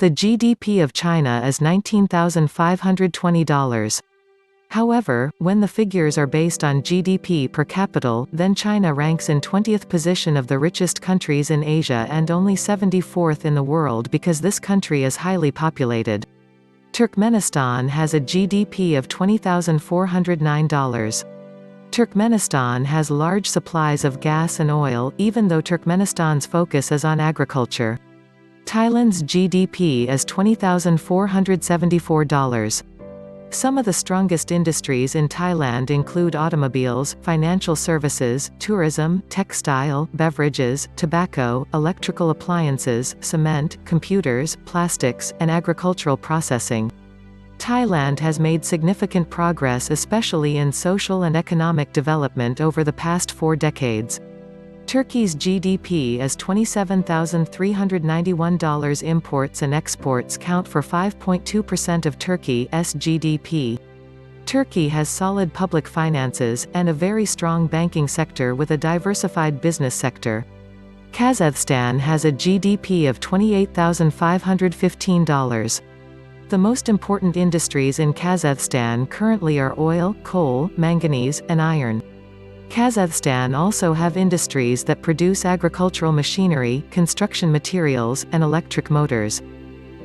The GDP of China is $19,520. However, when the figures are based on GDP per capita, then China ranks in 20th position of the richest countries in Asia and only 74th in the world because this country is highly populated. Turkmenistan has a GDP of $20,409. Turkmenistan has large supplies of gas and oil, even though Turkmenistan's focus is on agriculture. Thailand's GDP is $20,474. Some of the strongest industries in Thailand include automobiles, financial services, tourism, textile, beverages, tobacco, electrical appliances, cement, computers, plastics, and agricultural processing. Thailand has made significant progress especially in social and economic development over the past 4 decades. Turkey's GDP is $27,391. Imports and exports count for 5.2% of Turkey's GDP. Turkey has solid public finances, and a very strong banking sector with a diversified business sector. Kazakhstan has a GDP of $28,515. The most important industries in Kazakhstan currently are oil, coal, manganese, and iron. Kazakhstan also have industries that produce agricultural machinery, construction materials, and electric motors.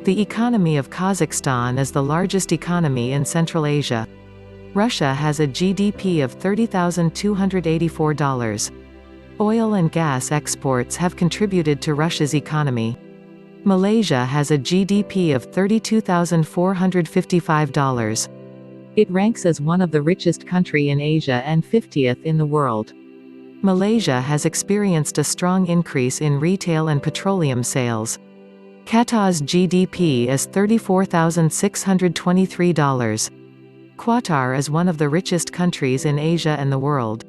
The economy of Kazakhstan is the largest economy in Central Asia. Russia has a GDP of $30,284. Oil and gas exports have contributed to Russia's economy. Malaysia has a GDP of $32,455. It ranks as one of the richest country in Asia and 50th in the world. Malaysia has experienced a strong increase in retail and petroleum sales. Qatar's GDP is $34,623. Qatar is one of the richest countries in Asia and the world.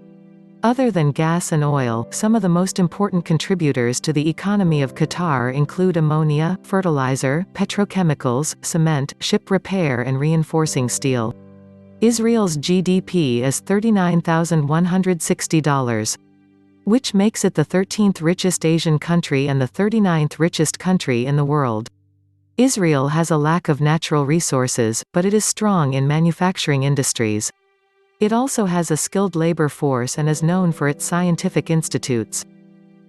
Other than gas and oil, some of the most important contributors to the economy of Qatar include ammonia, fertilizer, petrochemicals, cement, ship repair and reinforcing steel. Israel's GDP is $39,160, which makes it the 13th richest Asian country and the 39th richest country in the world. Israel has a lack of natural resources, but it is strong in manufacturing industries. It also has a skilled labor force and is known for its scientific institutes.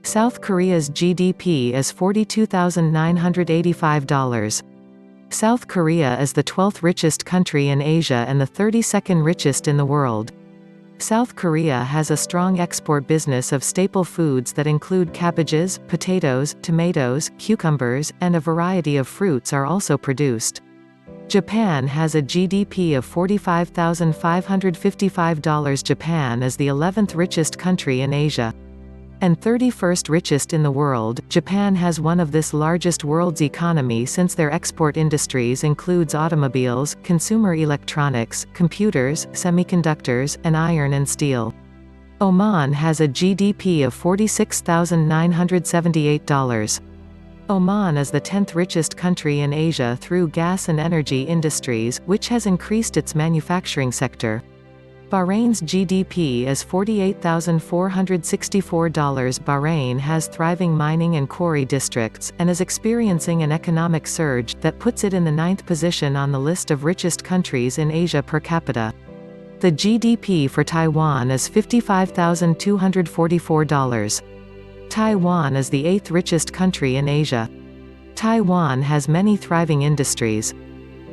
South Korea's GDP is $42,985. South Korea is the 12th richest country in Asia and the 32nd richest in the world. South Korea has a strong export business of staple foods that include cabbages, potatoes, tomatoes, cucumbers, and a variety of fruits are also produced. Japan has a GDP of $45,555. Japan is the 11th richest country in Asia and 31st richest in the world. Japan has one of this largest world's economy since their export industries includes automobiles, consumer electronics, computers, semiconductors, and iron and steel. Oman has a GDP of $46,978. Oman is the 10th richest country in Asia through gas and energy industries, which has increased its manufacturing sector. Bahrain's GDP is $48,464. Bahrain has thriving mining and quarry districts, and is experiencing an economic surge that puts it in the 9th position on the list of richest countries in Asia per capita. The GDP for Taiwan is $55,244. Taiwan is the 8th richest country in Asia. Taiwan has many thriving industries.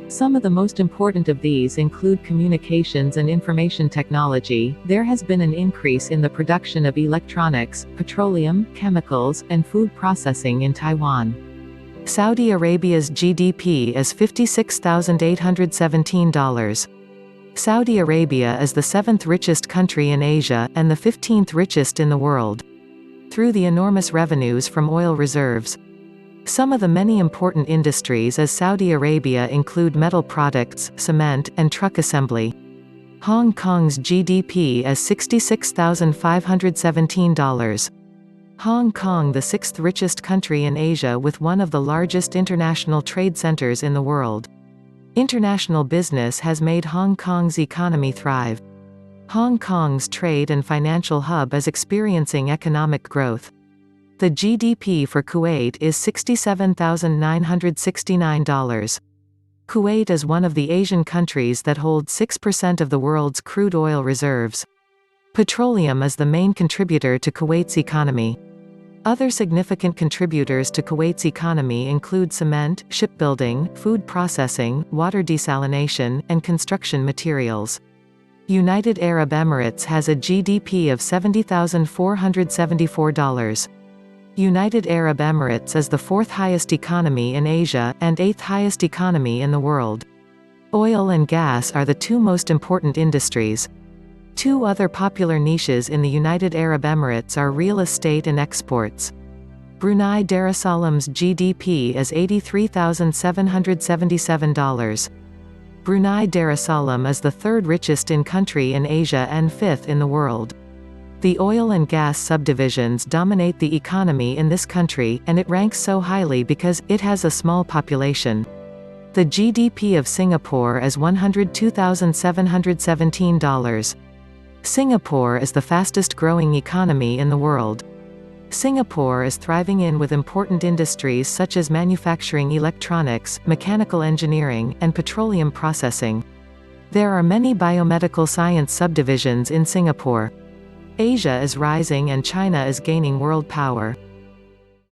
Some of the most important of these include communications and information technology. There has been an increase in the production of electronics, petroleum, chemicals, and food processing in Taiwan. Saudi Arabia's GDP is $56,817. Saudi Arabia is the 7th richest country in Asia, and the 15th richest in the world, through the enormous revenues from oil reserves. Some of the many important industries as Saudi Arabia include metal products, cement, and truck assembly. Hong Kong's GDP is $66,517. Hong Kong, the 6th richest country in Asia with one of the largest international trade centers in the world. International business has made Hong Kong's economy thrive. Hong Kong's trade and financial hub is experiencing economic growth. The GDP for Kuwait is $67,969. Kuwait is one of the Asian countries that hold 6% of the world's crude oil reserves. Petroleum is the main contributor to Kuwait's economy. Other significant contributors to Kuwait's economy include cement, shipbuilding, food processing, water desalination, and construction materials. United Arab Emirates has a GDP of $70,474. United Arab Emirates is the fourth highest economy in Asia, and eighth highest economy in the world. Oil and gas are the two most important industries. Two other popular niches in the United Arab Emirates are real estate and exports. Brunei Darussalam's GDP is $83,777. Brunei Darussalam is the third richest country in Asia and fifth in the world. The oil and gas subdivisions dominate the economy in this country, and it ranks so highly because it has a small population. The GDP of Singapore is $102,717. Singapore is the fastest growing economy in the world. Singapore is thriving with important industries such as manufacturing, electronics, mechanical engineering, and petroleum processing. There are many biomedical science subdivisions in Singapore. Asia is rising and China is gaining world power.